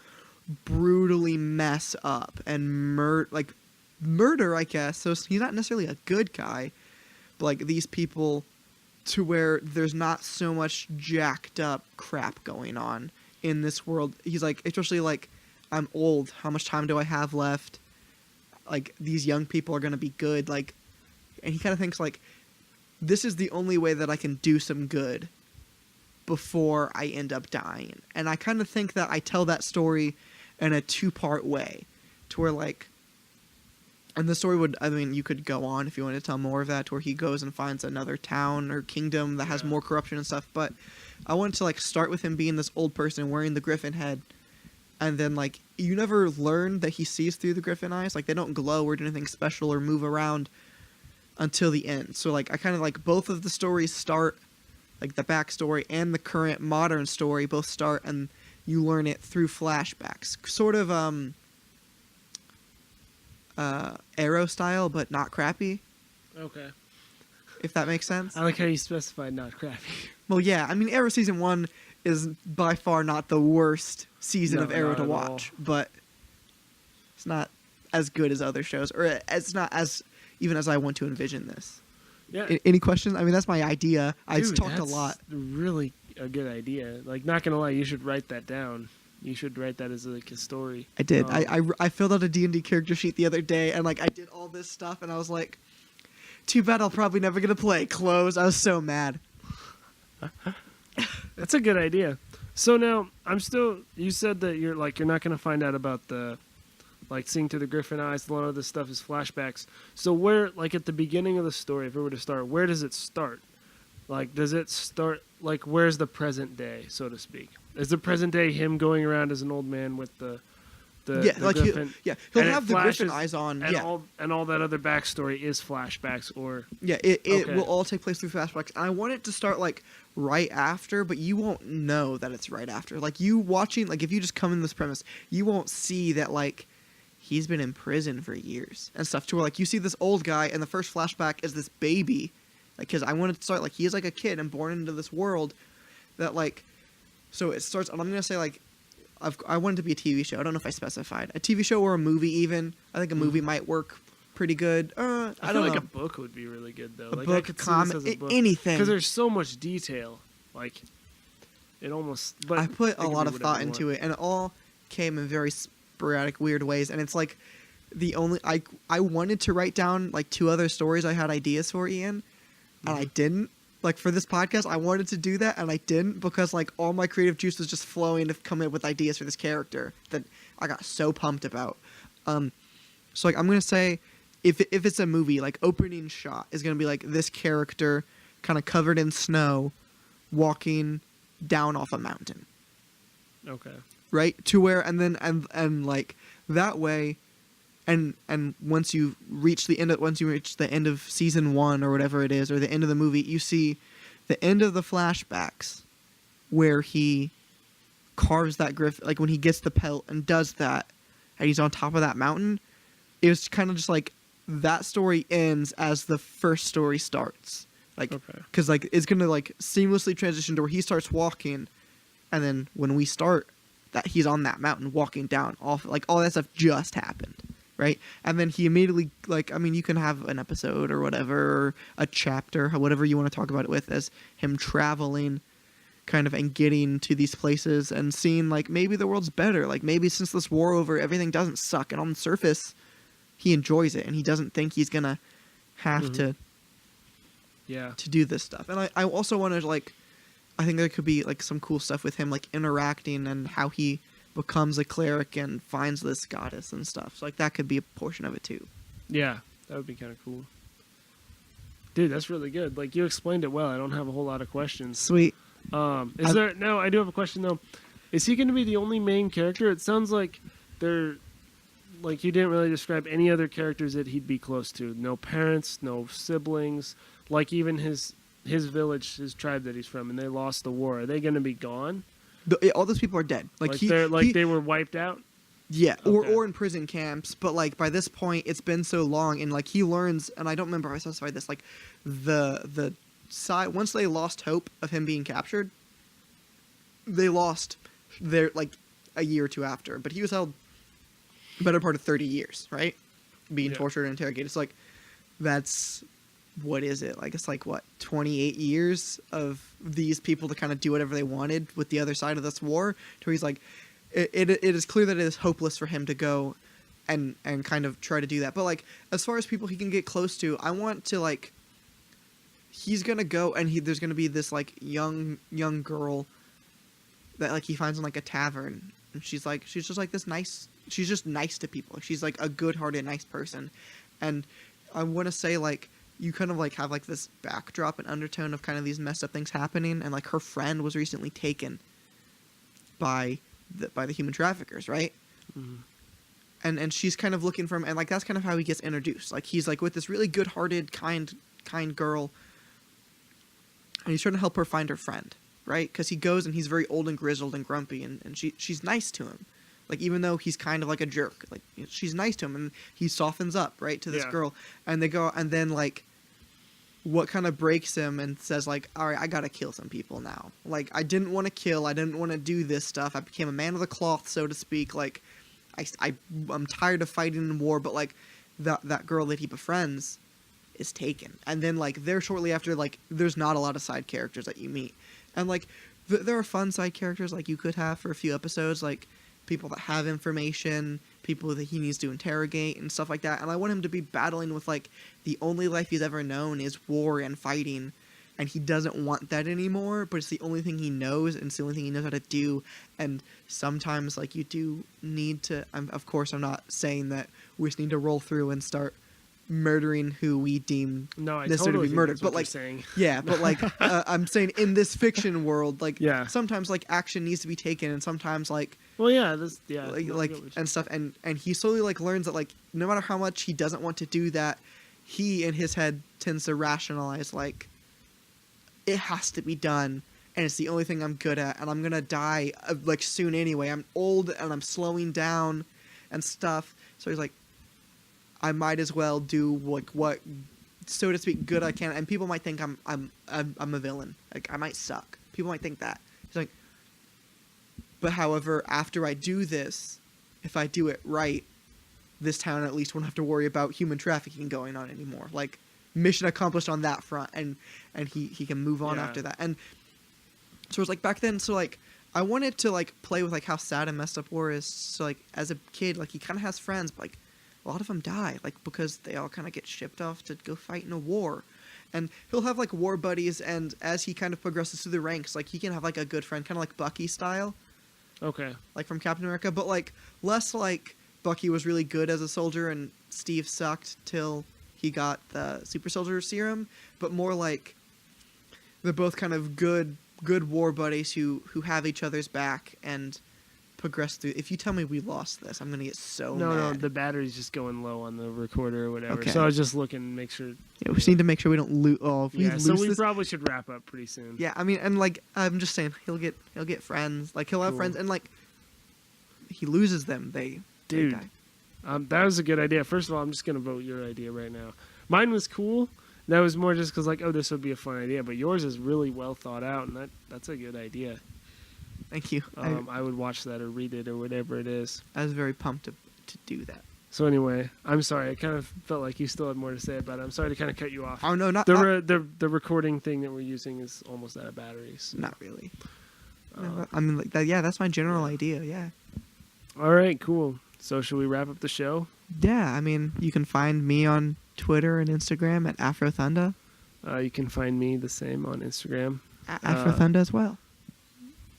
brutally mess up and murder, I guess. So he's not necessarily a good guy, but, like, these people to where there's not so much jacked up crap going on in this world. He's like, especially, like, I'm old. How much time do I have left? Like, these young people are going to be good. Like, and he kind of thinks, like, this is the only way that I can do some good before I end up dying. And I kind of think that I tell that story in a 2-part way. To where, like, and the story would, I mean, you could go on if you wanted to tell more of that, to where he goes and finds another town or kingdom that has more corruption and stuff. But I wanted to, like, start with him being this old person wearing the griffin head. And then, like, you never learn that he sees through the griffin eyes. Like, they don't glow or do anything special or move around until the end. So, like, I kind of like both of the stories start, like, the backstory and the current modern story both start, and you learn it through flashbacks. Sort of, Arrow style, but not crappy. Okay. If that makes sense. I like how you specified not crappy. Well, yeah. I mean, Arrow Season 1 is by far not the worst season of Arrow to watch, but it's not as good as other shows, or it's not as even as I want to envision this. Yeah. Any questions? I mean, that's my idea. I've Dude, talked a lot. Really a good idea. Like, not gonna lie, you should write that down. You should write that as like a story. I did. I filled out a D&D character sheet the other day, and like I did all this stuff, and I was like, too bad I'll probably never get to play. Close. I was so mad. That's a good idea. So now you said that you're not going to find out about the, like, seeing through the griffin eyes. A lot of this stuff is flashbacks. So where, like, at the beginning of the story, if it were to start, where does it start? Like, does it start, like, where's the present day, so to speak? Is the present day him going around as an old man with the griffin? He'll have the griffin eyes on, and all that other backstory is flashbacks, or it will all take place through flashbacks. And I want it to start like right after, but you won't know that it's right after. Like, you watching, like, if you just come in this premise, you won't see that, like, he's been in prison for years and stuff. To where, like, you see this old guy, and the first flashback is this baby, like, because I wanted to start like he's like a kid and born into this world that, like, so it starts. And I'm gonna say, like, I want it to be a TV show. I don't know if I specified a TV show or a movie. Even I think a movie might work pretty good. I don't know. Like a book would be really good though. A like, book, I could comic, see this as a book. anything. Because there's so much detail. Like, it almost. But I put a lot be of whatever thought you into want. it, and it all came in very sporadic, weird ways. And it's like the only I wanted to write down like 2 other stories I had ideas for, Ian, and I didn't. Like for this podcast, I wanted to do that, and I didn't because like all my creative juice was just flowing to come up with ideas for this character that I got so pumped about. So like I'm gonna say, if it's a movie, like opening shot is gonna be like this character kind of covered in snow, walking down off a mountain. Okay. Right? To where and like that way and once you reach the end of season 1 or whatever it is, or the end of the movie, you see the end of the flashbacks where he carves that griffin, like when he gets the pelt and does that and he's on top of that mountain. It was kind of just like that story ends as the first story starts. Like, because like it's gonna like seamlessly transition to where he starts walking, and then when we start, that he's on that mountain walking down off, like all that stuff just happened, right? And then he immediately, like, I mean, you can have an episode or whatever, or a chapter, whatever you want to talk about it with, as him traveling, kind of, and getting to these places and seeing like maybe the world's better, like maybe since this war over, everything doesn't suck, and on the surface, he enjoys it, and he doesn't think he's gonna have to do this stuff. And I also want to like, I think there could be like some cool stuff with him like interacting and how he becomes a cleric and finds this goddess and stuff. So like that could be a portion of it too. Yeah, that would be kind of cool. Dude, that's really good. Like you explained it well. I don't have a whole lot of questions. Sweet. I do have a question though. Is he going to be the only main character? It sounds like they're like you didn't really describe any other characters that he'd be close to. No parents, no siblings. Like even his village, his tribe that he's from, and they lost the war. Are they going to be gone? All those people are dead. Like they were wiped out. Yeah, or in prison camps. But like by this point, it's been so long, and like he learns, and I don't remember how I specified this. Like the side, once they lost hope of him being captured, they lost their like a year or two after. But he was held the better part of 30 years, right? Being tortured and interrogated. It's like that's. What is it? Like, it's like, what, 28 years of these people to kind of do whatever they wanted with the other side of this war? To where he's like, it is clear that it is hopeless for him to go and kind of try to do that. But, like, as far as people he can get close to, I want to, like, he's going to go and there's going to be this, like, young girl that, like, he finds in, like, a tavern. And she's just, like, this nice, she's just nice to people. She's, like, a good-hearted, nice person. And I want to say, like, you kind of like have like this backdrop and undertone of kind of these messed up things happening, and like her friend was recently taken by the human traffickers, right? Mm-hmm. And she's kind of looking for him, and like that's kind of how he gets introduced. Like he's like with this really good-hearted, kind girl, and he's trying to help her find her friend, right? Because he goes and he's very old and grizzled and grumpy, and she's nice to him. Like, even though he's kind of like a jerk, like she's nice to him, and he softens up, right, to this girl, and they go, and then like what kind of breaks him and says like, all right, I gotta kill some people now. Like, I didn't want to kill, I didn't want to do this stuff. I became a man of the cloth, so to speak. Like, I'm tired of fighting in war, but like that girl that he befriends is taken, and then like there shortly after, like there's not a lot of side characters that you meet, and like there are fun side characters like you could have for a few episodes, like people that have information, people that he needs to interrogate and stuff like that. And I want him to be battling with like the only life he's ever known is war and fighting, and he doesn't want that anymore, but it's the only thing he knows, and it's the only thing he knows how to do. And sometimes like you do need to, of course I'm not saying that we just need to roll through and start murdering who we deem necessary to be murdered, but like but like I'm saying in this fiction world, like sometimes like action needs to be taken, and sometimes like like and stuff, and he slowly like learns that like no matter how much he doesn't want to do that, he in his head tends to rationalize like it has to be done, and it's the only thing I'm good at, and I'm gonna die like soon anyway. I'm old and I'm slowing down and stuff, so he's like, I might as well do like what, so to speak, good I can. And people might think I'm a villain. Like I might suck. People might think that. He's like, but however, after I do this, if I do it right, this town at least won't have to worry about human trafficking going on anymore. Like mission accomplished on that front, and he can move on after that. And So it's like back then. So like I wanted to like play with like how sad and messed up war is. So like as a kid, like he kind of has friends, but like a lot of them die, like because they all kind of get shipped off to go fight in a war. And he'll have like war buddies, and as he kind of progresses through the ranks, like he can have like a good friend, kind of like Bucky style. Okay. Like from Captain America, but like less like Bucky was really good as a soldier and Steve sucked till he got the super soldier serum, but more like they're both kind of good war buddies who have each other's back and progress through. If you tell me we lost this, I'm gonna get so mad. No, the battery's just going low on the recorder or whatever. Okay. So I was just looking to make sure. Yeah, we just need to make sure we don't lose. Oh, if we lose so we this, probably should wrap up pretty soon. yeah. I mean, and like I'm just saying, he'll get friends. Like he'll have Cool. friends, and like he loses them, they Dude. die. That was a good idea. First of all, I'm just gonna vote your idea right now. Mine was cool. That was more just because like, oh, this would be a fun idea. But yours is really well thought out, and that's a good idea. Thank you. I would watch that or read it or whatever it is. I was very pumped to do that. So anyway, I'm sorry. I kind of felt like you still had more to say about it. I'm sorry to kind of cut you off. Oh no, not the recording thing that we're using is almost out of batteries. not really. No, I mean, like that. Yeah, that's my general idea. Yeah. All right, cool. So should we wrap up the show? Yeah, I mean, you can find me on Twitter and Instagram at AfroThunda. You can find me the same on Instagram. AfroThunda as well.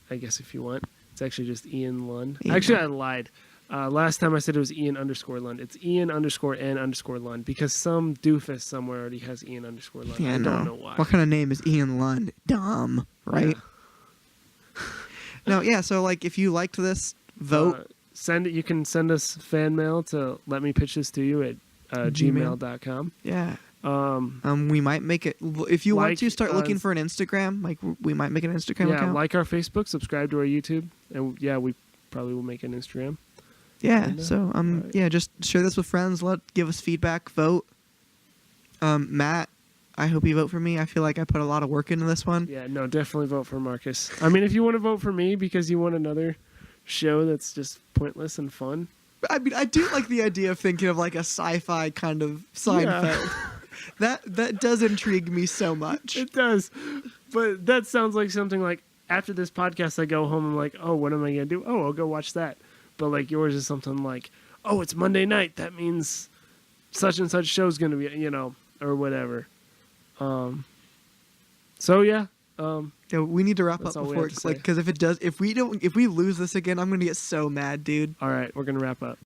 I guess if you want. It's actually just Ian Lund. Ian Actually, Lund. I lied. Last time I said it was Ian_Lund. It's Ian_N_Lund because some doofus somewhere already has Ian_Lund. Yeah, I don't know why. What kind of name is Ian Lund? Dumb, right? Yeah. No, yeah. So like, if you liked this, vote. Send it. You can send us fan mail to letmepitchthistoyou at gmail.com. Yeah. Um, We might make it if you want like to start looking for an Instagram. Like, we might make an Instagram yeah, account. like our Facebook, subscribe to our YouTube, and yeah, we probably will make an Instagram. Yeah. And, So right. yeah, just share this with friends. Give us feedback. Vote. Matt, I hope you vote for me. I feel like I put a lot of work into this one. Yeah, no, definitely vote for Marcus. I mean, if you want to vote for me because you want another show that's just pointless and fun. I mean, I do like the idea of thinking of like a sci-fi kind of Seinfeld. Yeah. That does intrigue me so much. It does. But that sounds like something like after this podcast, I go home and I'm like, oh, what am I going to do? Oh, I'll go watch that. But like yours is something like, oh, it's Monday night. That means such and such show's going to be, or whatever. So yeah. Yeah, we need to wrap That's up all we before have to like, say. because if we lose this again, I'm gonna get so mad, dude. All right, we're going to wrap up.